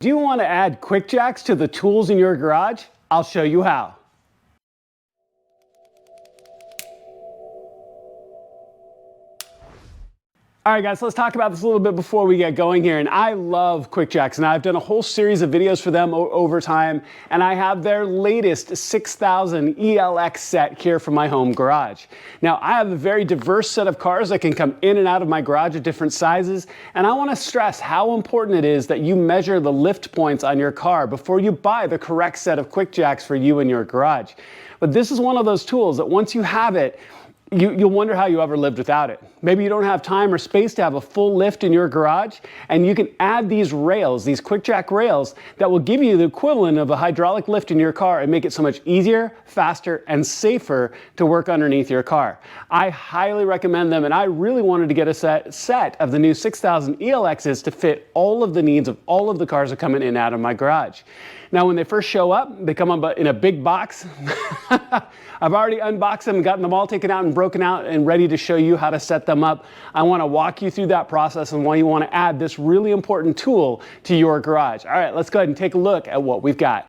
Do you want to add QuickJacks to the tools in your garage? I'll show you how. All right, guys, let's talk about this a little bit before we get going here. And I love QuickJacks, and I've done a whole series of videos for them over time, and I have their latest 6000 ELX set here for my home garage. Now, I have a very diverse set of cars that can come in and out of my garage at different sizes, and I want to stress how important it is that you measure the lift points on your car before you buy the correct set of QuickJacks for you and your garage. But this is one of those tools that once you have it, you'll wonder how you ever lived without it. Maybe you don't have time or space to have a full lift in your garage, and you can add these rails, these QuickJack rails, that will give you the equivalent of a hydraulic lift in your car and make it so much easier, faster, and safer to work underneath your car. I highly recommend them, and I really wanted to get a set of the new 6000 ELXs to fit all of the needs of all of the cars that come in and out of my garage. Now, when they first show up, they come in a big box. I've already unboxed them, gotten them all taken out and broken out and ready to show you how to set them up. I want to walk you through that process and why you want to add this really important tool to your garage. All right, let's go ahead and take a look at what we've got.